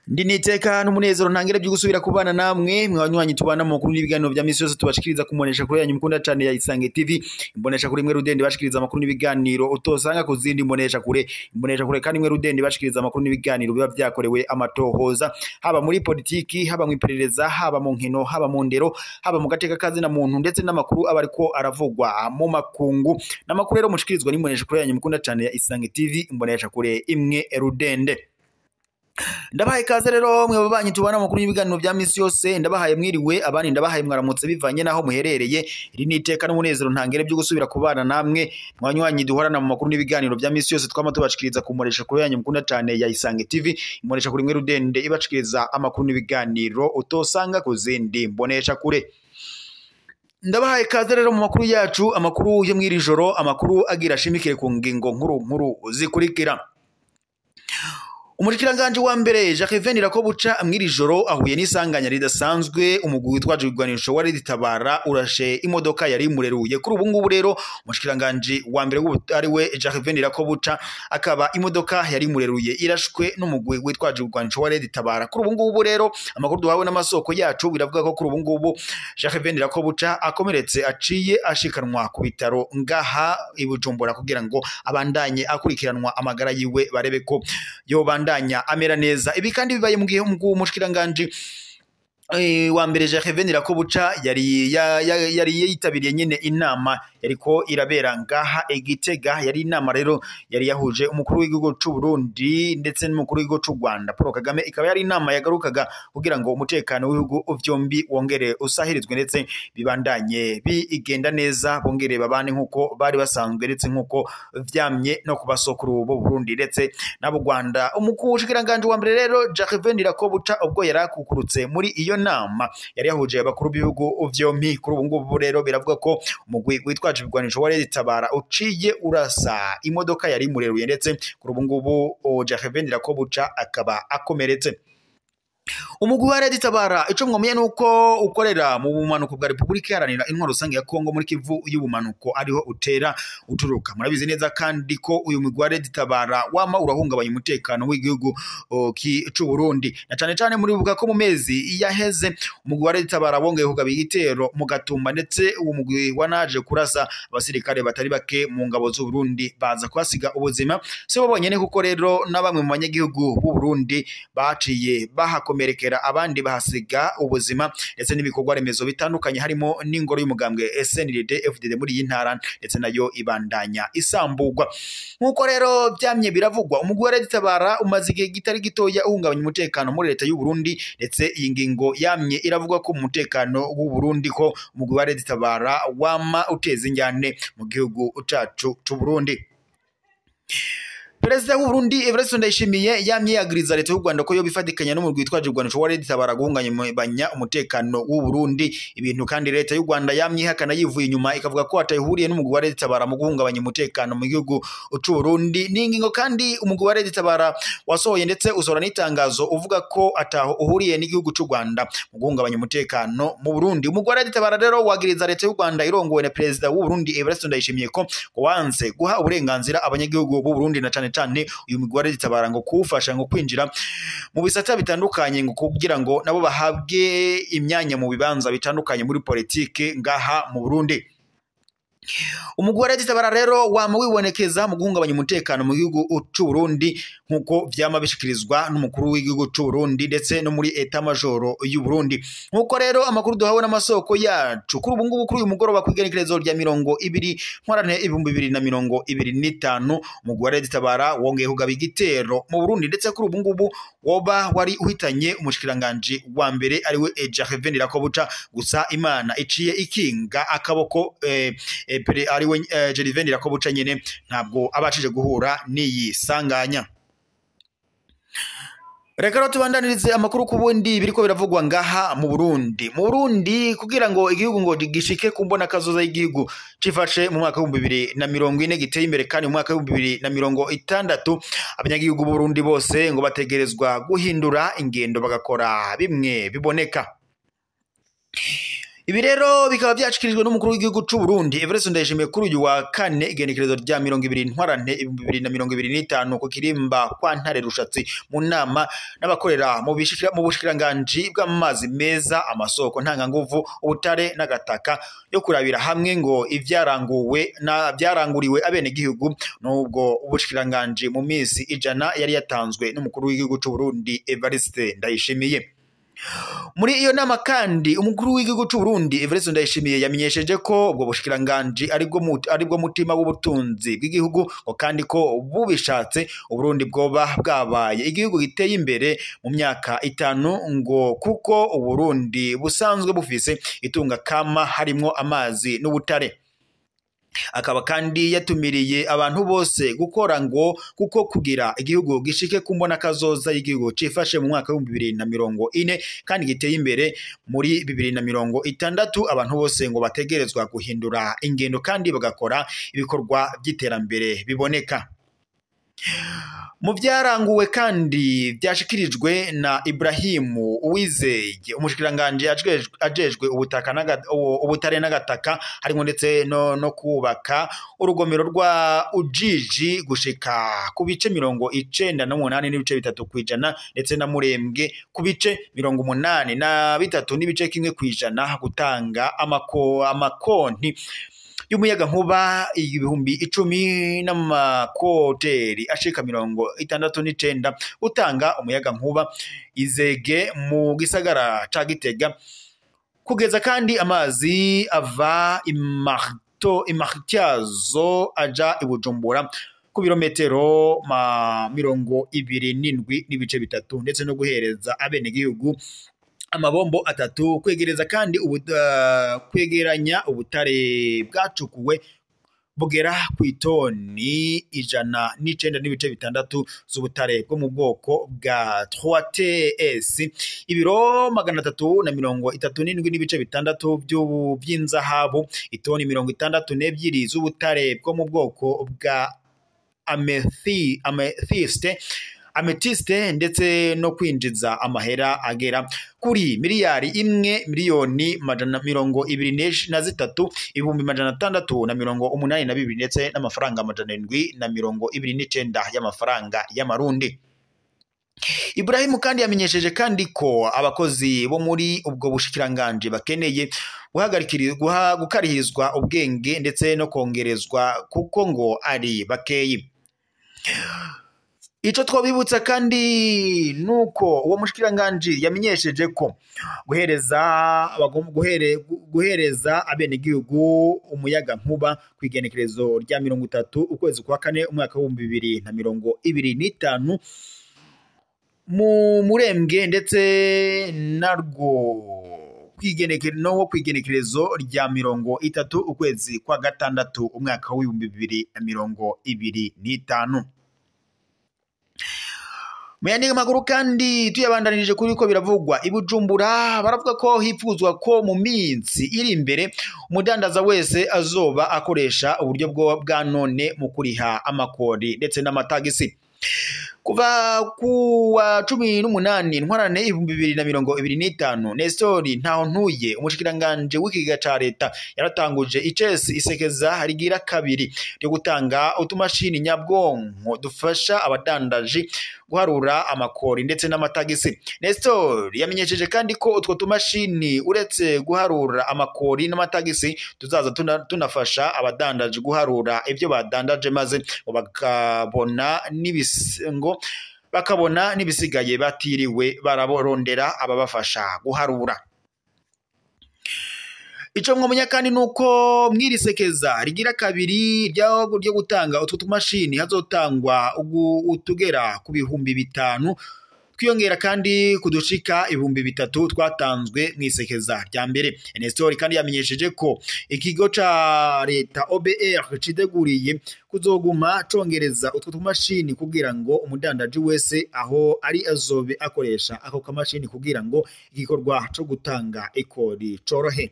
Ndiniteka n'umunezero ntangere byo gusubira kubana namwe mwanywanyi tubana mu makuru n'ibiganiro bya misi yose tubashikiriza kumunesha kuri yanyu mukunda cyane ya Isange TV imbonesha kuri mwe Rudende bashikiriza amakuru n'ibiganiro utosanga ku zindi imbonesha kure kandi mwe Rudende bashikiriza amakuru n'ibiganiro biba byakorewe amatohoza haba muri politiki haba mu iperereza haba mu nkino haba mu ndero haba mu gateka kazi na muntu ndetse n'amakuru aba ariko aravugwa mu makungu n'amakuru rero mushikirizwa n'imbonesha kuri yanyu mukunda cyane ya Isange TV imbonesha kure imwe Rudende. Ndabahaye kaze rero mwe babanyi tubana makuru y'ibiganiro bya misi yose ndabahaye mwiriwe abandi ndabahaye mwaramutse bivanye naho muherereye iri niteka n'umunezero ntangere byo gusubira kubana namwe mwanywanyi duhorana mu makuru n'ibiganiro bya misi yose twama tubashikiriza kumuresha kuri yanyu mukunda cyane ya Isange TV imoresha kuri mwe Rudende ibashikiriza amakuru n'ibiganiro utosanga ku zindi mbonesha kure. Ndabahaye kaze rero mu makuru yacu amakuru yo mwiri joro amakuru agira shimikire ku ngingo nkuru zikurikira. Umushikiranganje wa mbere Jacques Venirakobuca mwiri joro ahuye n'isanganya ridasanzwe umugwi witwaje igwanisho wari ritabara urashe imodoka yari mureruye kuri ubu ngubu rero umushikiranganje wa mbere ari we Jacques Venirakobuca akaba imodoka yari mureruye irashwe n'umugwi witwaje igwanisho wari ritabara kuri ubu ngubu rero amakuru duhawe n'amasoko yacu biravuga ko kuri ubu ngubu Jacques Venirakobuca akomeretse aciye ashikanwa ku bitaro ngaha ibujumbura kugira ngo abandanye akurikiranwa amagara yiwe barebe ko yo bandanya amera neza. Ibi kandi bibaye mu gihe umushikiranganje wa mbere Jacques Venirakobuca yari yitabiriye nyene inama yariko irabera ngaha Igitega yari inama rero yari yahuje umukuru w'igihugu c'u Burundi ndetse n'umukuru w'igihugu c'u Rwanda Paul Kagame ikaba yari inama yagarukaga kugira ngo umutekano w'ibihugu vyombi wongere usahirizwe ndetse bibandanye bigenda neza bongere babane nkuko bari basanzwe ndetse nkuko vyamye no kubasokuru bo Burundi ndetse n'abo Rwanda. Umukuru w'ubushikiranganje wa mbere rero Jacques Venirakobuca ubwo yarakukurutse muri iyo nama yari yahuje abakuru b'ibihugu vyombi kuri ubu ngubu rero biravuga ko umugwi witwaje ibigwanisho wari ritabara uciye urasa imodoka yari mureruye ndetse kuri ubu ngubu Jacques Venirakobuca akaba akomeretse. Umugwi wa ritabara ico mwamenye nuko ukorera mu bumanuko bwa Republika Iharanira Intwaro Rusange ya Kongo muri Kivu y'ubumanuko ariho utera uturuka. Murabizi neza kandi ko uyu mugwi wa ritabara wama urahungabanya umutekano w'igihugu c'u Burundi na cane muri buvuga ko mu mezi yaheze umugwi wa ritabara bongeye kugaba igitero mu Gatumba ndetse uwo mugwi wanaje kurasa abasirikare batari bake mu ngabo z'u Burundi baza kwasiga ubuzima se babonye kuko rero na bamwe mu banyagihugu b'u Burundi baciye bahakomerekera abandi bahasiga ubuzima ndetse n'ibikorwa remezo bitandukanye harimo n'ingoro y'umugambwe SNDD FDD muri iyi ntara ndetse nayo ibandanya isambugwa. Nkuko rero byamye biravugwa umugwi wa ritabara umaze igihe gitari gitoya uhungabanya umutekano muri leta y'u Burundi ndetse iyi ngingo yamye iravuga ko umutekano w'u Burundi ko umugwi wa ritabara wama uteza injyane mu gihugu cacu c'u Burundi. Perezida w'u Burundi Evariste Ndayishimiye yamye yagiriza leta y'u Rwanda ko yo bifatikanya n'umugwi witwaje igwanisho wa ritabara guhungabanya umutekano w'u Burundi ibintu kandi leta y'u Rwanda yamye ihakana yivuye inyuma ikavuga ko atayihuriye n'umugwi wa ritabara mu guhungabanya umutekano mu gihugu c'u Burundi. N'ingingo kandi umugwi wa ritabara wasohoye ndetse usohora n'itangazo uvuga ko ataho uhuriye n'igihugu c'u Rwanda mu guhungabanya umutekano mu Burundi. Umugwi wa ritabara rero wagiriza leta y'u Rwanda irongowe na perezida w'u Burundi Evariste Ndayishimiye ko wanze guha uburenganzira abanyagihugu b'u Burundi na cane uyu mugwi wa ritabara ngo kuwufasha ngo kwinjira mu bisata bitandukanye ngo kugira ngo nabo bahabwe imyanya mu bibanza bitandukanye muri politike ngaha mu Burundi. Umugwi wa ritabara rero wama wibonekeza mu guhungabanya umutekano mu gihugu c'u Burundi nkuko vyama bishikirizwa n'umukuru w'igihugu c'u Burundi ndetse no muri eta majoro y'u Burundi. Nkuko rero amakuru duhawe n'amasoko yacu kuri ubu ngubu kuri uyu mugoroba kwigenekerezo rya 20 ntwarante 2025 umugwi wa ritabara wongeye kugaba igitero mu Burundi ndetse kuri ubu ngubu woba wari uhitanye umushikiranganje wa mbere ari we Jacques Venirakobuca gusa Imana iciye ikinga akaboko ari we Jacques Venirakobuca nyene ntabwo abashije guhura n'iyi sanganya. Reka rero tubandanirize amakuru ku bundi biriko biravugwa ngaha mu Burundi. Mu Burundi kugira ngo igihugu ngo gishike kumbona kazoza y'igihugu cifashe mu mwaka wa 2040 giteye imbere kandi mu mwaka wa 2060 abanyagihugu b'u Burundi bose ngo bategerezwa guhindura ingendo bagakora bimwe biboneka. Ibi rero bikaba byashikirijwe n'umukuru w'igihugu c'u Burundi Evariste Ndayishimiye kuri uyu wa kane igenekerezo rya 20 ntwarante 2025 ku kirimba kwa Ntare Rushatsi mu nama n'abakorera mu bushikiranganji bw'amazi meza, amasoko ntanganguvu, ubutare n'agataka yo kurabira hamwe ngo ivyaranguriwe abene gihugu n'ubwo ubushikiranganji mu minsi ijana yari yatanzwe n'umukuru w'igihugu c'u Burundi Evariste Ndayishimiye. Muri iyo nama kandi umukuru w'igihugu c'u Burundi Evariste Ndayishimiye yamenyesheje ko ubwo bushikiranganji aribwo mutima w'ubutunzi bw'igihugu ngo kandi ko bubishatse Uburundi bwoba bwabaye igihugu giteye imbere mu myaka 5 ngo kuko Uburundi busanzwe bufise itunga kama harimwo amazi n'ubutare. Akaba kandi yatumiriye abantu bose gukora ngo kuko kugira igihugu gishike kumbona kazoza y'igihugu cifashe mu mwaka wa 2040 kandi giteye imbere muri 2060 abantu bose ngo bategerezwa guhindura ingendo kandi bagakora ibikorwa by'iterambere biboneka. Mu vyaranguwe kandi byashikirijwe na Ibrahimu Uwizeye umushikiranganje ajejwe ubutare n'agataka harimo ndetse no kubaka urugomero rwa Ujiji gushika ku bice 98 n'ibice 3% ndetse na Murembwe ku bice 83 n'ibice 1% gutanga amakonti y'umuyaga nkuba 10,000 n'amakoteri ashika 69 utanga umuyaga nkuba Izege mu gisagara ca Gitega kugeza kandi amazi ava imartyazo aja ibujumbura ku birometero 27 n'ibice 3 ndetse no guhereza abene gihugu amabombo 3 kwegereza kandi kwegeranya ubutare bwacukuwe bugera ku itoni 109 n'ibice 6 z'ubutare bwo mu bwoko bwa 3TS ibiro 337 n'ibice 6 by'inzahabu itoni 62 z'ubutare bwo mu bwoko bwa amethyste ndetse no kwinjiza amahera agera kuri miliyari 1,223 ibihumbi 682 ndetse n'amafaranga 729 y'amafaranga y'amarundi. Ibrahimu kandi yamenyesheje kandi ko abakozi bo muri ubwo bushikiranganje bakeneye gukarihirizwa ubwenge ndetse no kongerezwa kuko ngo ari bakeyi. Ico twabibutsa kandi nuko uwo mushikiranganje yamenyesheje ko guhereza abene gihugu umuyaga nkuba kwigenekerezo rya 30 ukwezi kwa kane umwaka wa 2025 mu Murembwe ndetse narwo kwigenekerezo rya 30 ukwezi kwa gatandatu umwaka wa 2025. Muyandi makuru kandi tuyabandanije kuri ko biravugwa ibujumbura baravuga ko hipfuzwa ko mu minsi iri imbere umudandaza wese azoba akoresha uburyo bwa none mu kuriha amakori ndetse n'amatagisi. Kuva ku wa 18 ntwarane 2025 Nestor Ntahontuye umushikiranganje w'ikiga ca leta yaratanguje icesi isekeza rigira kabiri ryo gutanga utumashini nyabwonko dufasha abadandaji guharura amakori ndetse n'amatagisi. Nestor yamenyesheje kandi ko utwo tumashini uretse guharura amakori n'amatagisi tuzaza tunafasha abadandaji guharura ivyo badandaje maze bakabona n'ibisigaye batiriwe baraborondera ababafasha guharura. Ico mwomenya kandi nuko mwirisekeza rigira kabiri ryo gutanga utwo tumashini hazotangwa utugera ku bihumbi 5 kwiyongera kandi kudushika 3,000 twatanzwe mwisekeza rya mbere. Nestor kandi yamenyesheje ko ikigo ca leta OBR cideguriye kuzoguma congereza utwo tumashini kugira ngo umudandaji wese aho ari azobe akoresha ako kamashini kugira ngo igikorwa co gutanga ikori corohe.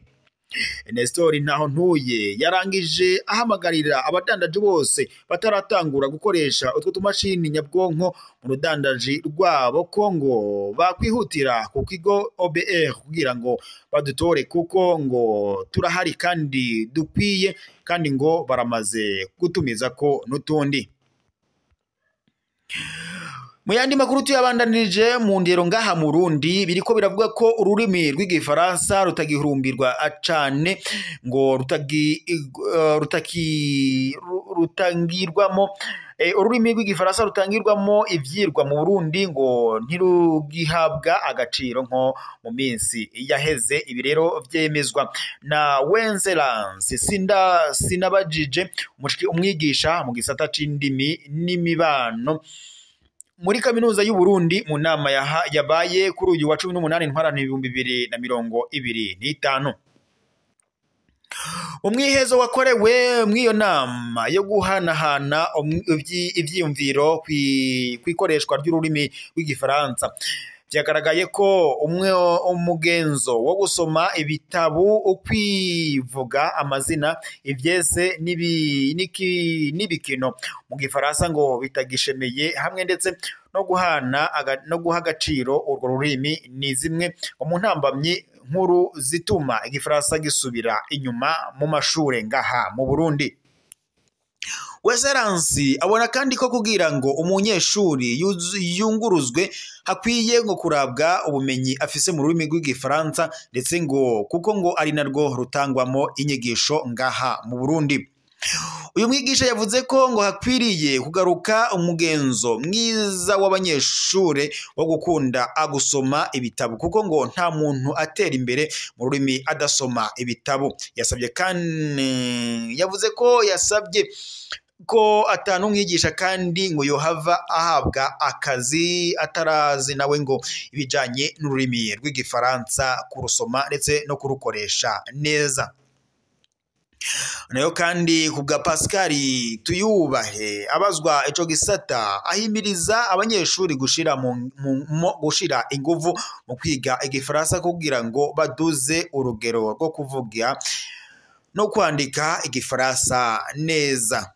Nestor Ntahontuye yarangije ahamagarira abadandaji bose bataratangura gukoresha utwo tumashini nyabwonko mu rudandaji rwabo ko ngo bakwihutira ku kigo OBR kugira ngo badutore kuko ngo turahari kandi dukwiye kandi ngo baramaze gutumiza ko n'utundi. Mu yandi makuru tuyabandanirije mu ndero ngaha mu Burundi biriko biravuga ko ururimi rw'igifaransa rutagihurumbirwa cane ngo rutangirwamo ururimi rw'igifaransa rutangirwamo ivyirwa mu Burundi ngo ntirugihabwa agaciro nko mu minsi yaheze. Ibi rero vyemezwa na Wenzelance Sinabajije umwigisha mu gisata c'indimi n'imibano muri kaminuza y'u Burundi mu nama yabaye kuri uyu wa 18 ntwarante 2025. Umwihezo wakorewe mw'iyo nama yo guhanahana ivyiyumviro kwikoreshwa ry'ururimi rw'igifaransa vyagaragaye ko umugenzo wo gusoma ibitabu ukwivuga amazina ivyese n'ibikino mu gifaransa ngo bitagishemeye hamwe ndetse no guha agaciro urwo rurimi ni zimwe mu ntambamyi nkuru zituma igifaransa gisubira inyuma mu mashure ngaha mu Burundi. Weseransi abona kandi ko kugira ngo umunyeshuri yunguruzwe hakwiye ngo kurabwa ubumenyi afise mu rurimi rw'igifaransa ndetse ngo kuko ngo ari narwo rutangwamo inyigisho ngaha mu Burundi. Uyu mwigisha yavuze ko ngo hakwiriye kugaruka umugenzo mwiza w'abanyeshure wo gukunda agusoma ibitabu kuko ngo nta muntu atera imbere mu rurimi adasoma ibitabu. Yavuze ko yasabye ko atanu mwigisha kandi ngo yohava ahabwa akazi atarazi nawe ngo ibijanye n'ururimi rw'igifaransa kurusoma ndetse no kurukoresha neza. Nayo kandi kubwa Pascal Tuyubahe abazwa ico gisata ahimiriza abanyeshuri gushira inguvu mu kwiga igifaransa kugira ngo baduze urugero rwo kuvuga no kwandika igifaransa neza.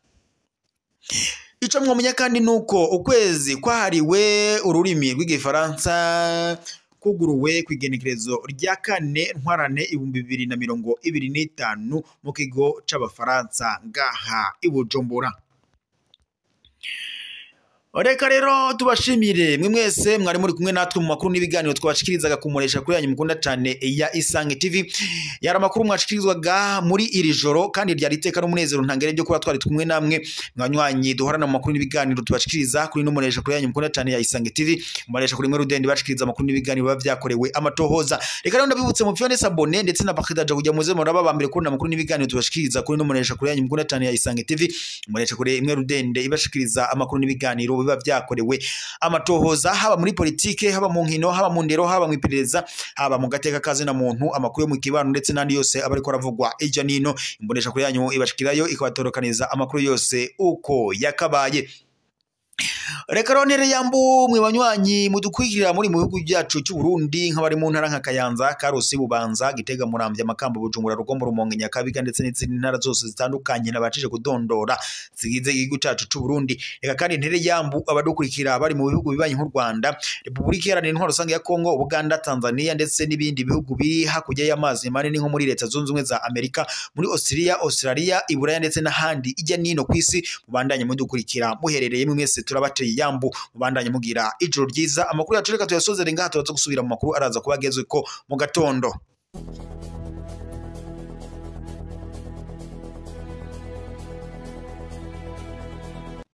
Ico mwomenya kandi nuko ukwezi kwahariwe ururimi rw'igifaransa kuguruwe kwigenekerezo rya 4 ntwarante 2025 mu kigo c'abafaransa ngaha i Bujumbura. Reka rero tubashimire mwe mwese mwari muri kumwe natwe mu makuru n'ibiganiro twabashikirizaga kumuresha kuri yanyu mukunda cyane ya Isange TV. Yari amakuru mwashikirizwaga muri iri joro kandi ryari iteka n'umunezero ntangere byo kuba twari kumwe namwe mwanywanyi duhorana mu makuru n'ibiganiro tubashikiriza kuri no muresha kuri yanyu mukunda cyane ya Isange TV. Muresha kuri mwe Rudende bashikiriza amakuru n'ibiganiro biba vyakorewe amatohoza. Reka rero ndabibutse mu fyone sabone ndetse na bakitaje kujya muze muraba bambere kuri amakuru n'ibiganiro tubashikiriza kuri no muresha kuri yanyu mukunda cyane ya Isange TV. Muresha kuri imwe Rudende ibashikiriza amakuru n'ibiganiro biba vyakorewe amatohoza haba muri politike haba mu nkino haba mu ndero haba mu iperereza haba mu gateka kazi na muntu amakuru yo mu kibano ndetse nandi yose abariko aravugwa ija nino imbonesha kuri yanyu ibashikirayo ikabatorokaniza amakuru yose uko yakabaye. Reka ronere yambu mwe banywanyi mudukwikirira muri mu bihugu byacu cy'u Burundi nk'abari mu ntara nka Kayanza, Karusi, Bubanza, Gitega, Muramvya, Makamba, Bujumbura, Rugombo, Rumonge, Nyakabiga ndetse n'izindi ntara zose zitandukanye nabacije kudondora zigize igihugu cyacu cy'u Burundi. Reka kandi ntere yambu abadukurikira bari mu bihugu bibanye nk'u Rwanda, Repubulika Iharanira Intwaro Rusange ya Kongo, Uganda, Tanzania ndetse n'ibindi bihugu biri hakujya y'amazi manini nko muri Leta Zunze Ubumwe za Amerika, muri Australia, Iburaya ndetse n'ahandi ijya nino kwisi. Mubandanye mudukurikira muherereye mwese turabateye yambu mubandanye mugira ijoro ryiza. Amakuru yacu reka tuyasozere ngaha tubaza gusubira mu makuru araza kubagezwe ko mu gatondo.